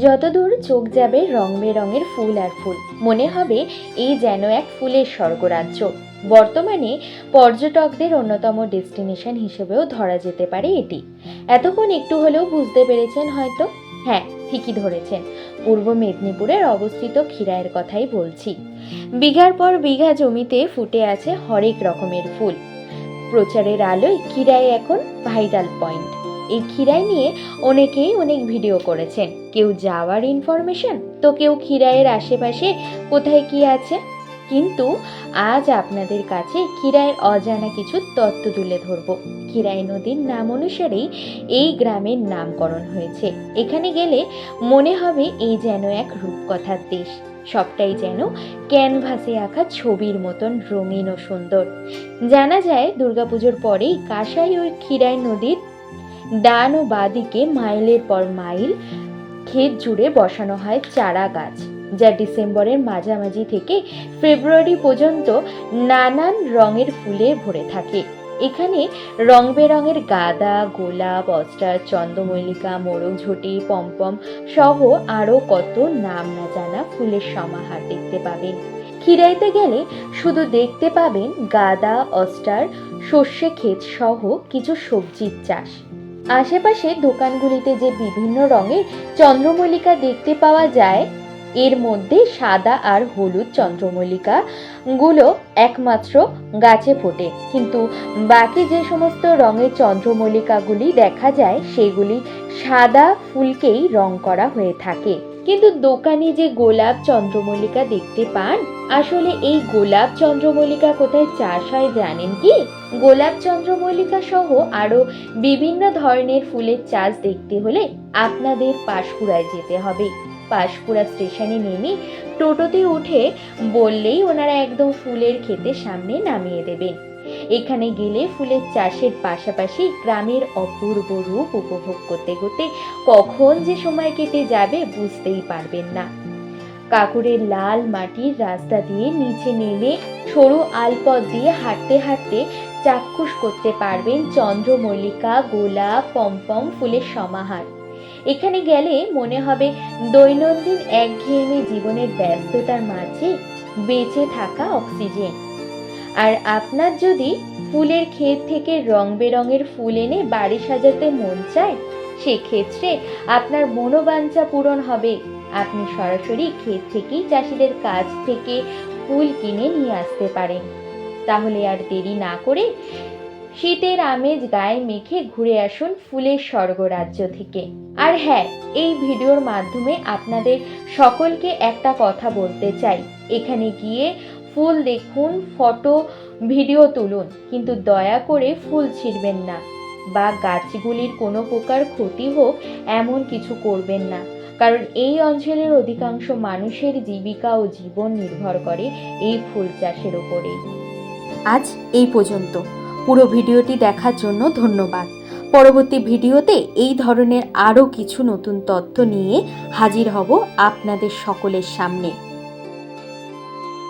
যতদূর চোখ যাবে রং বেরঙের ফুল আর ফুল, মনে হবে এই যেন এক ফুলের স্বর্গরাজ্য। বর্তমানে পর্যটকদের অন্যতম ডেস্টিনেশন হিসেবেও ধরা যেতে পারে এটি। এতক্ষণ একটু হলেও বুঝতে পেরেছেন হয়তো। হ্যাঁ, ঠিকই ধরেছেন, পূর্ব মেদিনীপুরের অবস্থিত ক্ষীরাইয়ের কথাই বলছি। বিঘার পর বিঘা জমিতে ফুটে আছে হরেক রকমের ফুল। প্রচারের আলোয় ক্ষীরাই এখন ভাইরাল পয়েন্ট। এই ক্ষীরাই নিয়ে অনেকেই অনেক ভিডিও করেছেন, কেউ যাওয়ার ইনফরমেশন, তো কেউ ক্ষীরাইয়ের আশেপাশে কোথায় কি আছে। কিন্তু আজ আপনাদের কাছে ক্ষীরাইয়ের অজানা কিছু তথ্য তুলে ধরব। ক্ষীরাই নদীর নাম অনুসারেই এই গ্রামের নামকরণ হয়েছে। এখানে গেলে মনে হবে এই যেন এক রূপকথার দেশ। সবটাই যেন ক্যানভাসে আঁকা ছবির মতন রঙিন ও সুন্দর। জানা যায় দুর্গাপুজোর পরেই কাঁসাই ও ক্ষীরাই নদীর ডান ও বাঁদিকে মাইলের পর মাইল ক্ষেত জুড়ে বসানো হয় চারা গাছ, যা ডিসেম্বরের মাঝামাঝি থেকে ফেব্রুয়ারি পর্যন্ত নানান রঙের ফুলে ভরে থাকে। এখানে রং বেরঙের গাঁদা, গোলাপ, অস্টার, চন্দ্রমল্লিকা, মোরগঝুঁটি, পমপম সহ আরও কত নাম না জানা ফুলের সমাহার দেখতে পাবেন। ক্ষীরাইতে গেলে শুধু দেখতে পাবেন গাঁদা, অস্টার, সর্ষে ক্ষেত সহ কিছু সবজির চাষ। আশেপাশে দোকানগুলিতে যে বিভিন্ন রঙের চন্দ্রমল্লিকা দেখতে পাওয়া যায়, এর মধ্যে সাদা আর হলুদ চন্দ্রমল্লিকা গুলো একমাত্র গাছে ফোটে, কিন্তু বাকি যে সমস্ত রঙের চন্দ্রমল্লিকাগুলি দেখা যায় সেগুলি সাদা ফুলকেই রং করা হয়ে থাকে। কিন্তু দোকানে যে গোলাপ চন্দ্রমল্লিকা দেখতে পান, আসলে এই গোলাপ চন্দ্রমল্লিকা কোথায় চাষ হয় জানেন কি? গোলাপ চন্দ্রমল্লিকা সহ আরো বিভিন্ন ধরনের ফুলের চাষ দেখতে হলে আপনাদের পাঁশকুড়ায় যেতে হবে। পাঁশকুড়া স্টেশনে নেমে টোটোতে উঠে বললেই ওনারা একদম ফুলের ক্ষেতের সামনে নামিয়ে দেবেন। এখানে গেলে ফুলের চাষের পাশাপাশি গ্রামের অপূর্ব রূপ উপভোগ করতে করতে কখন যে সময় কেটে যাবে বুঝতেই পারবেন না। কাকুরের লাল মাটির রাস্তা দিয়ে নিচে নেমে সরু আলপথ দিয়ে হাঁটতে হাঁটতে চাক্ষুষ করতে পারবেন চন্দ্রমল্লিকা, গোলাপ, পমপম ফুলের সমাহার। এখানে গেলে মনে হবে দৈনন্দিন একঘেয়েমি জীবনের ব্যস্ততার মাঝে বেঁচে থাকা অক্সিজেন। আর আপনার যদি ফুলের ক্ষেত থেকে রং বেরঙের ফুল এনে বাড়ি সাজাতে মন চায়, সেক্ষেত্রে আপনার মনোবাঞ্ছা পূরণ হবে। আপনি সরাসরি ক্ষেত থেকেই চাষিদের কাছ থেকে ফুল কিনে নিয়ে আসতে পারেন। তাহলে আর দেরি না করে শীতের আমেজ গায়ে মেখে ঘুরে আসুন ফুলের স্বর্গরাজ্য থেকে। আর হ্যাঁ, এই ভিডিওর মাধ্যমে আপনাদের সকলকে একটা কথা বলতে চাই, এখানে গিয়ে ফুল দেখুন, ফটো ভিডিও তুলুন, কিন্তু দয়া করে ফুল ছিঁড়বেন না বা গাছগুলির কোনো প্রকার ক্ষতি হোক এমন কিছু করবেন না, কারণ এই অঞ্চলের অধিকাংশ মানুষের জীবিকা ও জীবন নির্ভর করে এই ফুল চাষের উপরেই। আজ এই পর্যন্ত। পুরো ভিডিওটি দেখার জন্য ধন্যবাদ। পরবর্তী ভিডিওতে এই ধরনের আরও কিছু নতুন তথ্য নিয়ে হাজির হব আপনাদের সকলের সামনে।